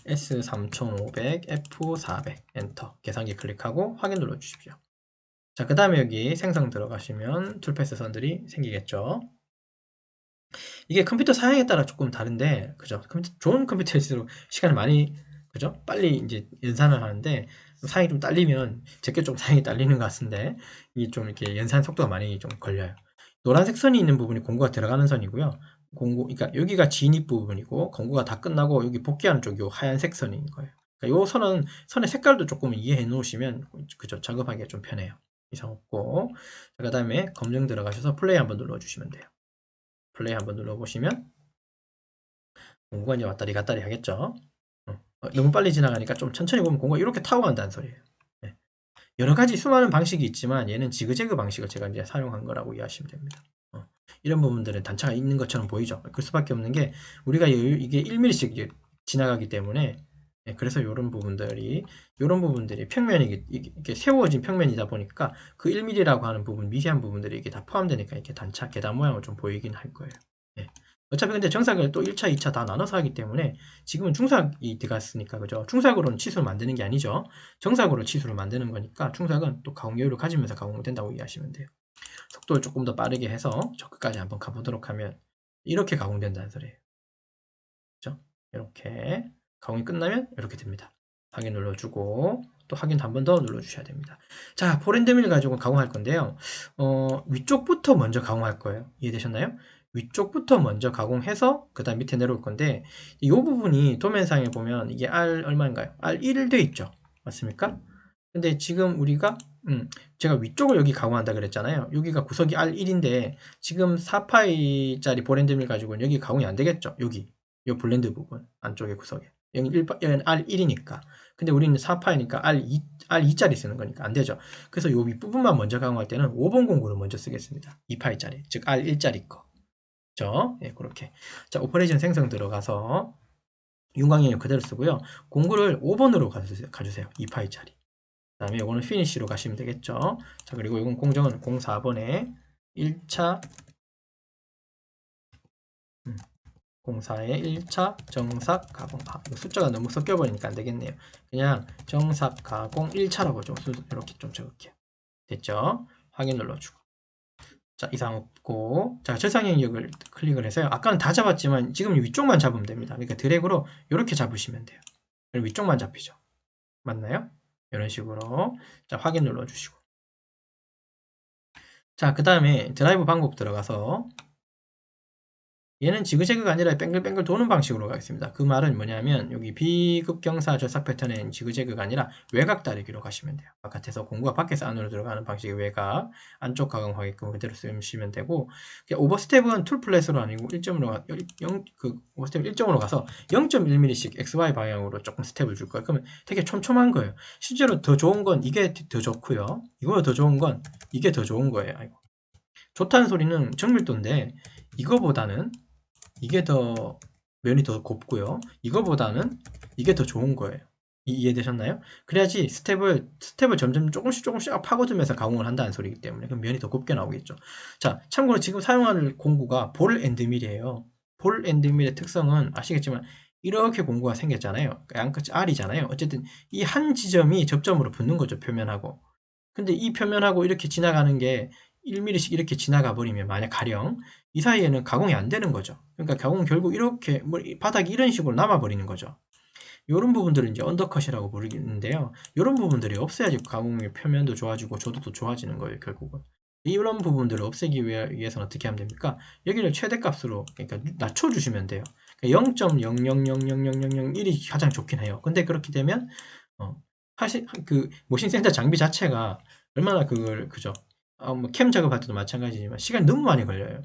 Speaker 1: S3500F400 엔터 계산기 클릭하고 확인 눌러주십시오. 자, 그 다음에 여기 생성 들어가시면 툴패스 선들이 생기겠죠. 이게 컴퓨터 사양에 따라 조금 다른데, 그죠? 좋은 컴퓨터일수록 시간을 많이, 그죠? 빨리 이제 연산을 하는데 사양이 좀 딸리면 제게 좀 사양이 딸리는 것 같은데 이게 좀 이렇게 연산 속도가 많이 좀 걸려요. 노란색 선이 있는 부분이 공구가 들어가는 선이고요. 그러니까 여기가 진입 부분이고 공구가 다 끝나고 여기 복귀하는 쪽이 하얀색 선인 거예요. 그러니까 요 선의 색깔도 조금 이해해 놓으시면 그죠? 작업하기가 좀 편해요. 이상 없고. 그 다음에 검증 들어가셔서 플레이 한번 눌러주시면 돼요. 플레이 한번 눌러보시면 공구가 이제 왔다리 갔다리 하겠죠. 너무 빨리 지나가니까 좀 천천히 보면 공구가 이렇게 타고 간다는 소리예요. 네. 여러 가지 수많은 방식이 있지만 얘는 지그재그 방식을 제가 이제 사용한 거라고 이해하시면 됩니다. 이런 부분들은 단차가 있는 것처럼 보이죠. 그 수밖에 없는 게 우리가 이게 1mm씩 지나가기 때문에, 네, 그래서 이런 부분들이 평면이 이게 세워진 평면이다 보니까 그 1mm라고 하는 부분, 미세한 부분들이 이게 다 포함되니까 이렇게 단차, 계단 모양을 좀 보이긴 할 거예요. 네. 어차피 근데 정삭을 또 1차, 2차 다 나눠서 하기 때문에 지금은 중삭이 들어갔으니까, 그죠? 중삭으로는 치수를 만드는 게 아니죠. 정삭으로 치수를 만드는 거니까 중삭은 또 가공 여유를 가지면서 가공된다고 이해하시면 돼요. 속도를 조금 더 빠르게 해서 저 끝까지 한번 가보도록 하면 이렇게 가공된다는 소리예요. 그죠? 이렇게 가공이 끝나면 이렇게 됩니다. 확인 눌러주고 또 확인 한 번 더 눌러주셔야 됩니다. 자, 포렌드밀 가지고 가공할 건데요. 위쪽부터 먼저 가공할 거예요. 이해되셨나요? 위쪽부터 먼저 가공해서 그 다음 밑에 내려올 건데 이 부분이 도면상에 보면 이게 R 얼마인가요? R1 돼 있죠. 맞습니까? 근데 지금 우리가 제가 위쪽을 여기 가공한다 그랬잖아요. 여기가 구석이 R1인데 지금 4파이짜리 보렌드밀 가지고는 여기 가공이 안 되겠죠. 여기 이 블렌드 부분 안쪽에 구석에 여기는 R1이니까. 근데 우리는 4파이니까 R2짜리 쓰는 거니까 안 되죠. 그래서 요 윗부분만 먼저 가공할 때는 5번 공구를 먼저 쓰겠습니다. 2파이짜리 즉 R1짜리 거. 그죠? 예, 그렇게. 자, 오퍼레이션 생성 들어가서 윤곽영역 그대로 쓰고요. 공구를 5번으로 가주세요. 2파이짜리. 그 다음에 이거는 피니쉬로 가시면 되겠죠. 자, 그리고 이건 공정은 04번에 1차 04의 1차 정삭 가공. 이거 숫자가 너무 섞여버리니까 안 되겠네요. 그냥 정삭 가공 1차라고 좀 이렇게 좀 적을게요. 됐죠? 확인 눌러주고. 자, 이상 없고. 자, 절삭 영역을 클릭을 해서요. 아까는 다 잡았지만 지금 위쪽만 잡으면 됩니다. 그러니까 드래그로 이렇게 잡으시면 돼요. 그럼 위쪽만 잡히죠. 맞나요? 이런 식으로. 자, 확인 눌러주시고. 자, 그 다음에 드라이브 방법 들어가서 얘는 지그재그가 아니라 뱅글뱅글 도는 방식으로 가겠습니다. 그 말은 뭐냐면 여기 B급 경사 절삭 패턴은 지그재그가 아니라 외곽 다리기로 가시면 돼요. 바깥에서 공구가 밖에서 안으로 들어가는 방식의 외곽, 안쪽 가공하게끔 그대로 쓰시면 되고, 오버스텝은 툴 플랫으로 아니고 1점으로 그 오버스텝 1점으로 가서 0.1mm씩 XY 방향으로 조금 스텝을 줄 거예요. 그러면 되게 촘촘한 거예요. 실제로 더 좋은 건 이게 더 좋고요. 이거보다 더 좋은 건 이게 더 좋은 거예요. 아이고. 좋다는 소리는 정밀도인데 이거보다는 이게 더 면이 더 곱고요. 이거보다는 이게 더 좋은 거예요. 이해되셨나요? 그래야지 스텝을 점점 조금씩 파고들면서 가공을 한다는 소리이기 때문에 그럼 면이 더 곱게 나오겠죠. 자, 참고로 지금 사용하는 공구가 볼 앤드 밀이에요. 볼 앤드 밀의 특성은 아시겠지만 이렇게 공구가 생겼잖아요. 양끝이 R이잖아요. 어쨌든 이 한 지점이 접점으로 붙는 거죠, 표면하고. 근데 이 표면하고 이렇게 지나가는 게 1mm씩 이렇게 지나가 버리면 만약 가령 이 사이에는 가공이 안 되는 거죠. 그러니까 가공은 결국 이렇게 뭐 바닥이 이런 식으로 남아 버리는 거죠. 이런 부분들을 이제 언더컷이라고 부르는데요. 이런 부분들이 없어야지 가공의 표면도 좋아지고 조도도 좋아지는 거예요, 결국은. 이런 부분들을 없애기 위해서는 어떻게 하면 됩니까? 여기를 최대값으로 그러니까 낮춰주시면 돼요. 그러니까 0.0000001이 가장 좋긴 해요. 근데 그렇게 되면 사실 그 모신센터 장비 자체가 얼마나 그죠? 뭐 캠 작업할 때도 마찬가지지만 시간이 너무 많이 걸려요.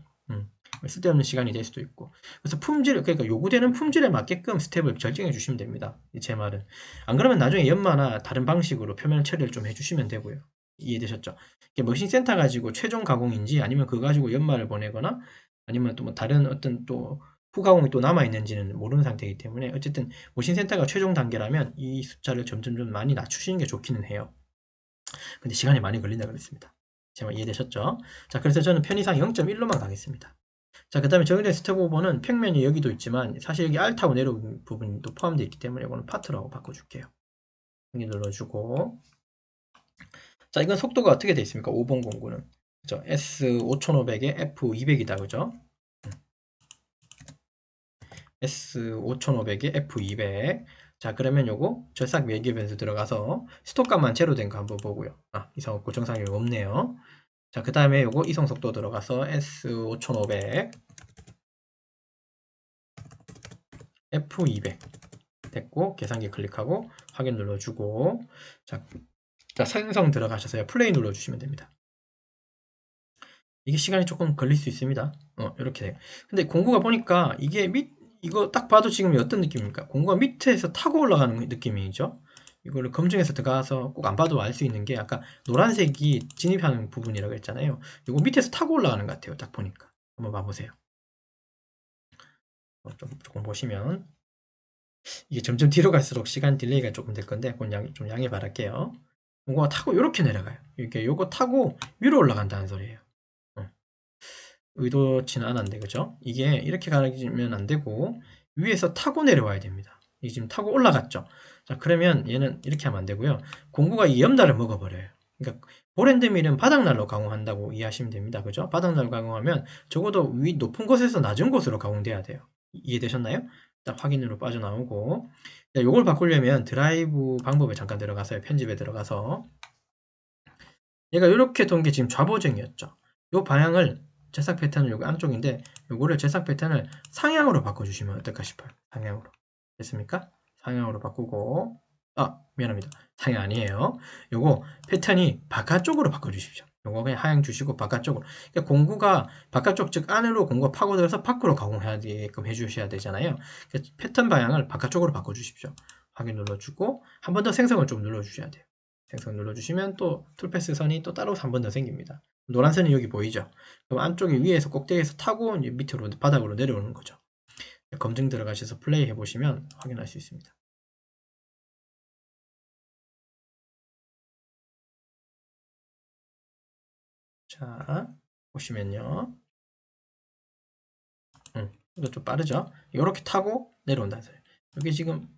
Speaker 1: 쓸데없는 시간이 될 수도 있고. 그래서 그러니까 요구되는 품질에 맞게끔 스텝을 결정해 주시면 됩니다. 제 말은. 안 그러면 나중에 연마나 다른 방식으로 표면 처리를 좀 해주시면 되고요. 이해되셨죠? 머신 센터 가지고 최종 가공인지 아니면 그거 가지고 연마를 보내거나 아니면 또 뭐 다른 어떤 또 후가공이 또 남아있는지는 모르는 상태이기 때문에 어쨌든 머신 센터가 최종 단계라면 이 숫자를 점점 좀 많이 낮추시는 게 좋기는 해요. 근데 시간이 많이 걸린다 그랬습니다. 제가 이해되셨죠? 자, 그래서 저는 편의상 0.1로만 가겠습니다. 자, 그 다음에 정의된 스텝 오버는 평면이 여기도 있지만 사실 여기 Alt 타고 내려온 부분도 포함되어 있기 때문에 이거는 파트라고 바꿔줄게요. 여기 눌러주고. 자, 이건 속도가 어떻게 되어 있습니까? 5번 공구는. 그죠? S5500에 F200이다. 그죠? S5500에 F200. 자, 그러면 요거 절삭 매개 변수 들어가서 스톡값만 제로 된 거 한번 보고요. 이상 없고 정상이 없네요. 자, 그 다음에 요거 이성 속도 들어가서 S5500 F200 됐고 계산기 클릭하고 확인 눌러주고 자 생성 들어가셔서 플레이 눌러주시면 됩니다. 이게 시간이 조금 걸릴 수 있습니다. 이렇게 돼요. 근데 공구가 보니까 이거 딱 봐도 지금 어떤 느낌입니까? 공구가 밑에서 타고 올라가는 느낌이죠. 이거를 검증해서 들어가서 꼭 안 봐도 알 수 있는 게 아까 노란색이 진입하는 부분이라고 했잖아요. 이거 밑에서 타고 올라가는 것 같아요. 딱 보니까. 한번 봐보세요. 조금 보시면 이게 점점 뒤로 갈수록 시간 딜레이가 조금 될 건데 그건 좀 양해 바랄게요. 공구가 타고 이렇게 내려가요. 이렇게 요거 타고 위로 올라간다는 소리예요. 의도치는 않았는데 그죠? 이게 이렇게 가면 안 되고 위에서 타고 내려와야 됩니다. 이게 지금 타고 올라갔죠? 자, 그러면 얘는 이렇게 하면 안 되고요. 공구가 이 옆날을 먹어버려요. 그러니까 볼앤드밀은 바닥날로 가공한다고 이해하시면 됩니다. 그죠? 바닥날로 가공하면 적어도 위 높은 곳에서 낮은 곳으로 가공돼야 돼요. 이해되셨나요? 일단 확인으로 빠져나오고 요걸 바꾸려면 드라이브 방법에 잠깐 들어가서요. 편집에 들어가서 얘가 이렇게 돈 게 지금 좌보정이었죠. 요 방향을 제작 패턴은 여기 안쪽인데 요거를 제작 패턴을 상향으로 바꿔주시면 어떨까 싶어요. 상향으로. 됐습니까? 상향으로 바꾸고 미안합니다. 상향 아니에요. 요거 패턴이 바깥쪽으로 바꿔주십시오. 요거 그냥 하향 주시고 바깥쪽으로. 그러니까 공구가 바깥쪽 즉 안으로 공구가 파고들어서 밖으로 가공해야게끔 해주셔야 되잖아요. 그래서 패턴 방향을 바깥쪽으로 바꿔주십시오. 확인 눌러주고 한 번 더 생성을 좀 눌러주셔야 돼요. 생성 눌러주시면 또 툴패스 선이 또 따로 한 번 더 생깁니다. 노란 선이 여기 보이죠? 그럼 안쪽에 위에서 꼭대기에서 타고 이제 밑으로 바닥으로 내려오는 거죠. 검증 들어가셔서 플레이 해보시면 확인할 수 있습니다. 자, 보시면요. 이거 좀 빠르죠? 이렇게 타고 내려온다는 소리예요. 여기 지금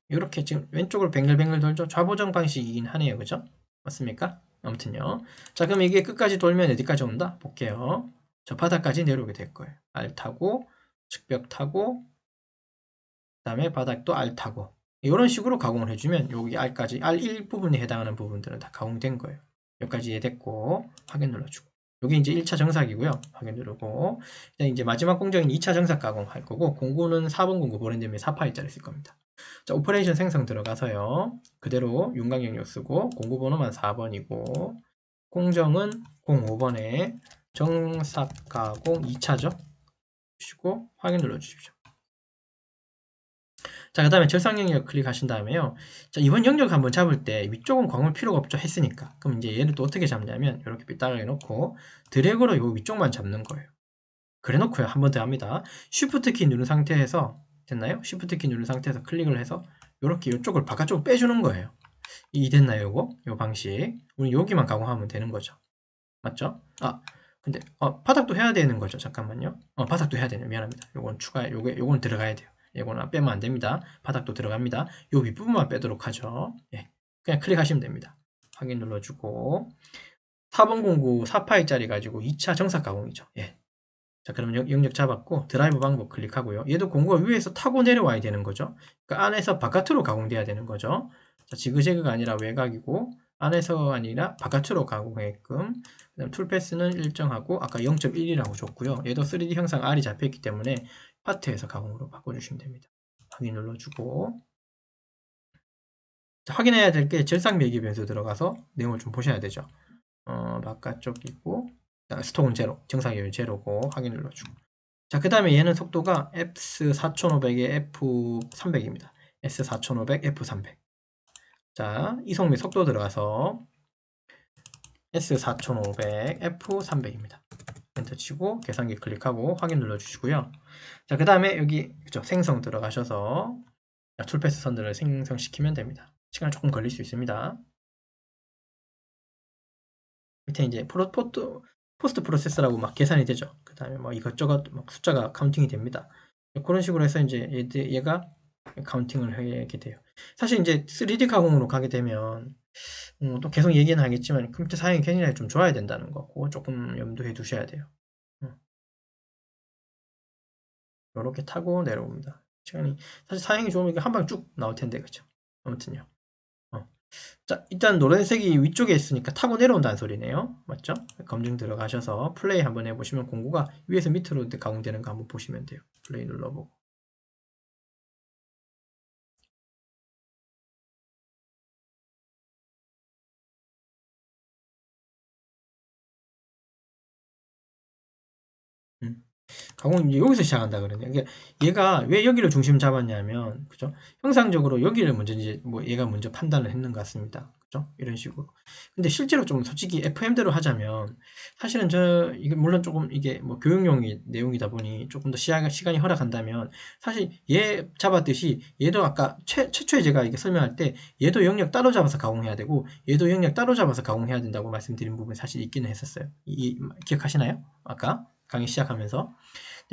Speaker 1: 이렇게 지금 왼쪽으로 뱅글뱅글 돌죠? 좌보정 방식이긴 하네요. 그죠? 맞습니까? 아무튼요. 자, 그럼 이게 끝까지 돌면 어디까지 온다? 볼게요. 저 바닥까지 내려오게 될 거예요. R 타고 측벽 타고 그 다음에 바닥도 R 타고 이런 식으로 가공을 해주면 여기 R까지 R1 부분에 해당하는 부분들은 다 가공된 거예요. 여기까지 이해됐고 확인 눌러주고 여기 이제 1차 정삭이고요. 확인 누르고. 이제 마지막 공정인 2차 정삭 가공할 거고, 공구는 4번 공구 보랜점에 4파일짜리 쓸 겁니다. 자, 오퍼레이션 생성 들어가서요. 그대로 윤곽 영역 쓰고, 공구 번호만 4번이고, 공정은 05번에 정삭 가공 2차죠. 주시고, 확인 눌러주십시오. 자, 그 다음에 절삭 영역 클릭하신 다음에요. 자, 이번 영역 한번 잡을 때 위쪽은 광을 필요가 없죠 했으니까. 그럼 이제 얘를 또 어떻게 잡냐면 이렇게 삐딱하게 놓고 드래그로 요 위쪽만 잡는 거예요. 그래 놓고요. 한 번 더 합니다. 쉬프트 키 누른 상태에서 됐나요? 쉬프트 키 누른 상태에서 클릭을 해서 이렇게 이쪽을 바깥쪽으로 빼주는 거예요. 이 됐나요? 요거? 요 방식. 우리 여기만 가공하면 되는 거죠. 맞죠? 아, 근데 바닥도 해야 되는 거죠. 잠깐만요. 바닥도 해야 되네요. 미안합니다. 요건 요건 들어가야 돼요. 이거는 빼면 안 됩니다. 바닥도 들어갑니다. 요 윗부분만 빼도록 하죠. 예. 그냥 클릭하시면 됩니다. 확인 눌러주고 4번 공구 4파일짜리 가지고 2차 정삭 가공이죠. 예. 자, 그러면 영역 잡았고 드라이브 방법 클릭하고요. 얘도 공구가 위에서 타고 내려와야 되는 거죠. 그러니까 안에서 바깥으로 가공돼야 되는 거죠. 자, 지그재그가 아니라 외곽이고 안에서 아니라 바깥으로 가공하게끔. 그다음 툴패스는 일정하고 아까 0.1이라고 줬고요. 얘도 3D 형상 R이 잡혀있기 때문에 파트에서 가공으로 바꿔주시면 됩니다. 확인 눌러주고 자, 확인해야 될 게 절삭 매기 변수 들어가서 내용을 좀 보셔야 되죠. 바깥쪽이고 스톡은 제로, 정상이율 제로고 확인 눌러주고 자, 그 다음에 얘는 속도가 S4500에 F300입니다. S4500, F300 자, 이송미 속도 들어가서 S4500, F300입니다. 엔터 치고 계산기 클릭하고 확인 눌러주시고요. 자, 그 다음에 여기 그쵸, 생성 들어가셔서 툴패스 선들을 생성시키면 됩니다. 시간 조금 걸릴 수 있습니다. 밑에 이제 포스트 프로세스라고 막 계산이 되죠. 그 다음에 뭐 이것저것 막 숫자가 카운팅이 됩니다. 그런 식으로 해서 이제 얘가 카운팅을 하게 돼요. 사실 이제 3D 가공으로 가게 되면 또 계속 얘기는 하겠지만 컴퓨터 사양이 굉장히 좀 좋아야 된다는 거 그거 조금 염두해 두셔야 돼요. 이렇게 타고 내려옵니다. 시간이 사실 사양이 좋으면 한 방에 쭉 나올 텐데 그쵸? 아무튼요. 자, 일단 노란색이 위쪽에 있으니까 타고 내려온다는 소리네요. 맞죠? 검증 들어가셔서 플레이 한번 해보시면 공구가 위에서 밑으로 가공되는 거 한번 보시면 돼요. 플레이 눌러보고. 음. 가공 이제 여기서 시작한다 그러네요. 그러니까 얘가 왜 여기를 중심 잡았냐면, 그죠? 형상적으로 여기를 먼저 이제 뭐 얘가 먼저 판단을 했는 것 같습니다. 그죠? 이런 식으로. 근데 실제로 좀 솔직히 FM대로 하자면, 사실은 이게 물론 조금 이게 뭐 교육용이 내용이다 보니 조금 더 시간이 허락한다면, 사실 얘 잡았듯이 얘도 아까 최초에 제가 이게 설명할 때 얘도 영역 따로 잡아서 가공해야 되고, 얘도 영역 따로 잡아서 가공해야 된다고 말씀드린 부분이 사실 있기는 했었어요. 기억하시나요? 아까 강의 시작하면서.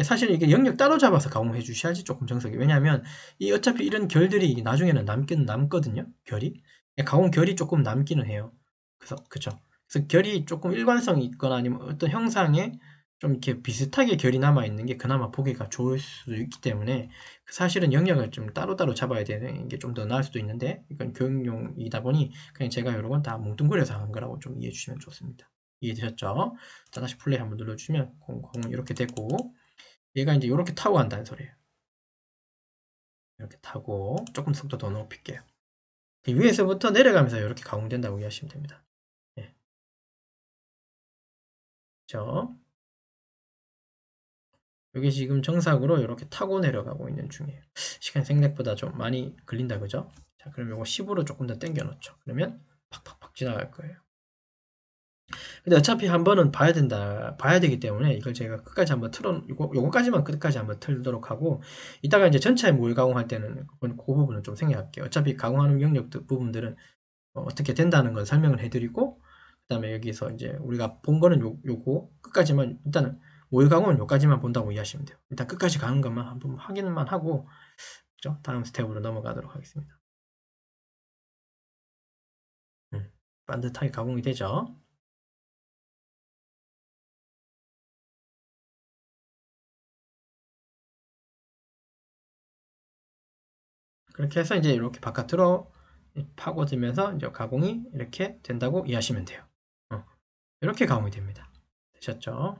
Speaker 1: 사실 이게 영역 따로 잡아서 가공해 주셔야지 조금 정석이. 왜냐하면 이 어차피 이런 결들이 나중에는 남거든요. 결이. 가공 결이 조금 남기는 해요. 그래서 그쵸. 그래서 결이 조금 일관성이 있거나 아니면 어떤 형상에 좀 이렇게 비슷하게 결이 남아 있는 게 그나마 보기가 좋을 수도 있기 때문에 사실은 영역을 좀 따로따로 잡아야 되는 게 좀 더 나을 수도 있는데 이건 교육용이다 보니 그냥 제가 여러 건 다 뭉뚱그려서 한 거라고 좀 이해해 주시면 좋습니다. 이해되셨죠? 자, 다시 플레이 한번 눌러주시면 공 이렇게 되고 얘가 이제 이렇게 타고 간다는 소리예요. 이렇게 타고 조금 속도 더 높일게요. 위에서부터 내려가면서 이렇게 가공된다고 이해하시면 됩니다. 예. 그렇죠? 여기 지금 정삭으로 이렇게 타고 내려가고 있는 중이에요. 시간 생각보다 좀 많이 걸린다 그죠? 자, 그럼 이거 10으로 조금 더 당겨 놓죠. 그러면 팍팍팍 지나갈 거예요. 근데 어차피 한 번은 봐야 되기 때문에 이걸 제가 끝까지 한번 요거까지만 끝까지 한번 틀도록 하고, 이따가 이제 전체 모의 가공할 때는 그 부분은 좀 생략할게요. 어차피 가공하는 영역 부분들은 어떻게 된다는 걸 설명을 해드리고, 그 다음에 여기서 이제 우리가 본 거는 요거 끝까지만, 일단은 모의 가공은 요까지만 본다고 이해하시면 돼요. 일단 끝까지 가는 것만 한번 확인만 하고, 그죠? 다음 스텝으로 넘어가도록 하겠습니다. 반듯하게 가공이 되죠? 그렇게 해서 이제 이렇게 바깥으로 파고들면서 이제 가공이 이렇게 된다고 이해하시면 돼요. 이렇게 가공이 됩니다. 되셨죠?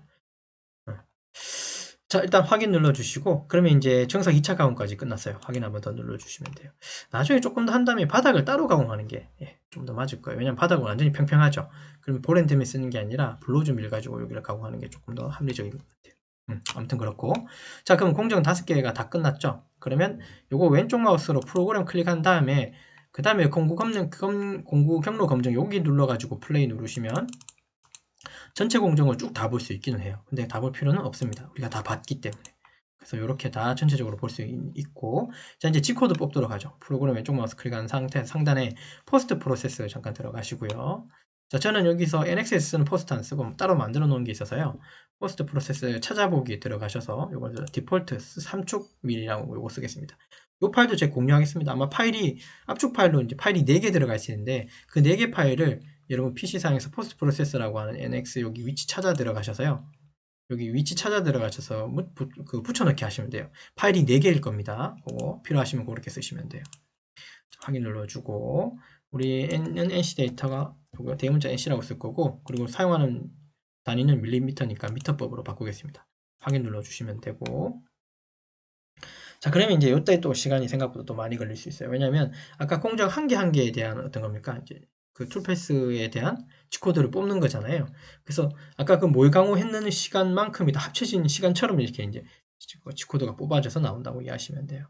Speaker 1: 자, 일단 확인 눌러주시고, 그러면 이제 정상 2차 가공까지 끝났어요. 확인 한번 더 눌러주시면 돼요. 나중에 조금 더 한 다음에 바닥을 따로 가공하는 게 좀 더 맞을 거예요. 왜냐면 바닥은 완전히 평평하죠. 그러면 보렌 때문에 쓰는 게 아니라 블로즈 밀 가지고 여기를 가공하는 게 조금 더 합리적인 것 같아요. 아무튼 그렇고. 자, 그럼 공정 5개가 다 끝났죠? 그러면 요거 왼쪽 마우스로 프로그램 클릭한 다음에, 그 다음에 공구 경로 검정 여기 눌러가지고 플레이 누르시면 전체 공정을 쭉 다 볼 수 있기는 해요. 근데 다 볼 필요는 없습니다. 우리가 다 봤기 때문에. 그래서 이렇게 다 전체적으로 볼 수 있고, 자, 이제 G코드 뽑도록 하죠. 프로그램 왼쪽 마우스 클릭한 상태 상단에 포스트 프로세스 잠깐 들어가시고요. 자, 저는 여기서 NXS는 포스트 안 쓰고 따로 만들어 놓은 게 있어서요. 포스트 프로세스 찾아보기 들어가셔서 이걸 디폴트 3축 밀이라고 이거 쓰겠습니다. 이 파일도 제가 공유하겠습니다. 아마 파일이 압축 파일로 이제 파일이 4개 들어가 있는데 그 4개 파일을 여러분 PC상에서 포스트 프로세스라고 하는 NX 여기 위치 찾아 들어가셔서요. 여기 위치 찾아 들어가셔서 붙여넣기 하시면 돼요. 파일이 4개일 겁니다. 그거 필요하시면 그렇게 쓰시면 돼요. 확인 눌러주고 우리 NC 데이터가 대문자 NC라고 쓸 거고 그리고 사용하는 단위는 밀리미터니까 미터법으로 바꾸겠습니다. 확인 눌러주시면 되고 자 그러면 이제 요때 또 시간이 생각보다 또 많이 걸릴 수 있어요. 왜냐면 아까 공정 한 개 한 개에 대한 어떤 겁니까? 이제 그 툴패스에 대한 G코드를 뽑는 거잖아요. 그래서 아까 그 뭘 강호했는 시간만큼이 다 합쳐진 시간처럼 이렇게 이제 G코드가 뽑아져서 나온다고 이해하시면 돼요.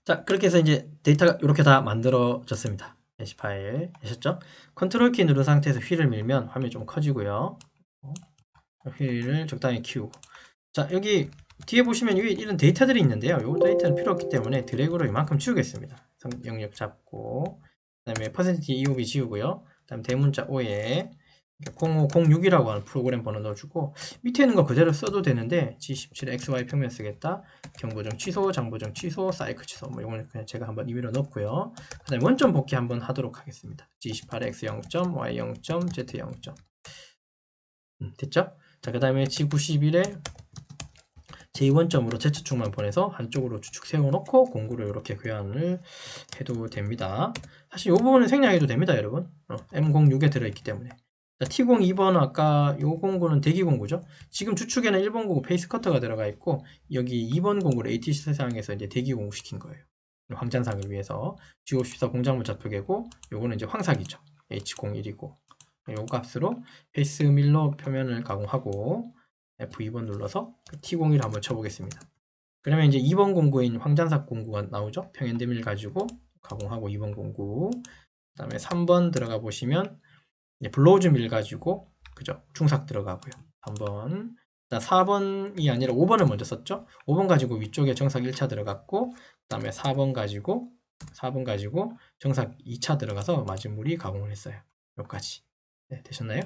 Speaker 1: 자, 그렇게 해서 이제 데이터가 이렇게 다 만들어졌습니다. 게시 파일 되셨죠? 컨트롤 키 누른 상태에서 휠을 밀면 화면이 좀 커지고요. 휠을 적당히 키우고 자, 여기 뒤에 보시면 이런 데이터들이 있는데요. 이 데이터는 필요 없기 때문에 드래그로 이만큼 지우겠습니다. 영역 잡고 그 다음에 %EOB 지우고요. 그 다음 대문자 5에 0506이라고 하는 프로그램 번호 넣어주고 밑에 있는 거 그대로 써도 되는데 G17 XY 평면 쓰겠다. 경보정 취소, 장보정 취소, 사이클 취소 뭐 이거는 그냥 제가 한번 임의로 넣고요. 그 다음에 원점 복귀 한번 하도록 하겠습니다. G28 X 0점, Y 0점, Z 0점 됐죠? 자, 그 다음에 G91에 제2원점으로 Z축만 보내서 한쪽으로 추측 세워놓고 공구를 이렇게 교환을 해도 됩니다. 사실 이 부분은 생략해도 됩니다, 여러분. M06에 들어있기 때문에. T02번 아까 이 공구는 대기 공구죠. 지금 주축에는 1번 공구 페이스 커터가 들어가 있고 여기 2번 공구를 ATC 세상에서 이제 대기 공구 시킨 거예요. 황잔삭을 위해서 G54 공작물 좌표계고 요거는 이제 황삭이죠. H01이고 요 값으로 페이스 밀러 표면을 가공하고 F2번 눌러서 T01 한번 쳐보겠습니다. 그러면 이제 2번 공구인 황잔삭 공구가 나오죠. 평행대밀 가지고 가공하고 2번 공구 그 다음에 3번 들어가 보시면 블로우즈 밀 가지고 그죠? 중삭 들어가고요. 3번 4번이 아니라 5번을 먼저 썼죠. 5번 가지고 위쪽에 정삭 1차 들어갔고 그 다음에 4번 가지고 정삭 2차 들어가서 마지물이 가공을 했어요. 여기까지 네, 되셨나요?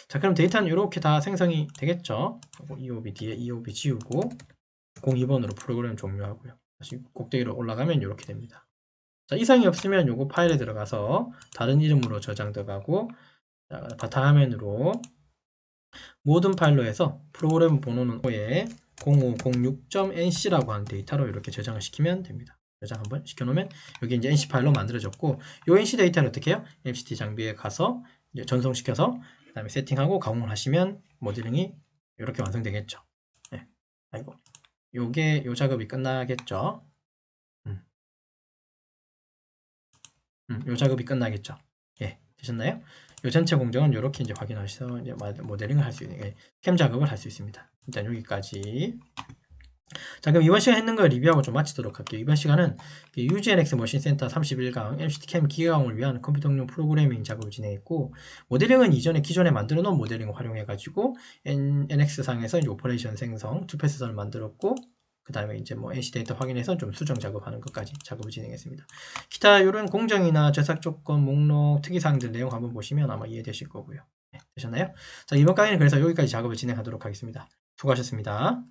Speaker 1: 자 그럼 데이터는 이렇게 다 생성이 되겠죠. EOB 뒤에 EOB 지우고 02번으로 프로그램 종료하고요. 다시 꼭대기로 올라가면 이렇게 됩니다. 자 이상이 없으면 요거 파일에 들어가서 다른 이름으로 저장 들어가고 자, 바탕화면으로 모든 파일로 해서 프로그램 번호는 5에 0506.nc라고 하는 데이터로 이렇게 저장을 시키면 됩니다. 저장 한번 시켜놓으면 여기 이제 NC 파일로 만들어졌고 이 NC 데이터를 어떻게 해요? MCT 장비에 가서 이제 전송시켜서 그 다음에 세팅하고 가공을 하시면 모델링이 이렇게 완성되겠죠. 네. 아이고 요게 요 작업이 끝나겠죠. 요 작업이 끝나겠죠. 예, 되셨나요? 요 전체 공정은 이렇게 이제 확인하셔서 이제 모델링을 할 수 있는 캠 작업을 할 수 있습니다. 일단 여기까지. 자, 그럼 이번 시간 했는 거 리뷰하고 좀 마치도록 할게요. 이번 시간은 UGNX 머신센터 31강 MCT 캠 기가공을 위한 컴퓨터용 프로그래밍 작업을 진행했고 모델링은 이전에 기존에 만들어 놓은 모델링을 활용해 가지고 NX상에서 이제 오퍼레이션 생성, 투패스선을 만들었고 그 다음에 이제 뭐 NC 데이터 확인해서 좀 수정 작업하는 것까지 작업을 진행했습니다. 기타 이런 공정이나 저작 조건, 목록, 특이사항들 내용 한번 보시면 아마 이해되실 거고요. 네, 되셨나요? 자, 이번 강의는 그래서 여기까지 작업을 진행하도록 하겠습니다. 수고하셨습니다.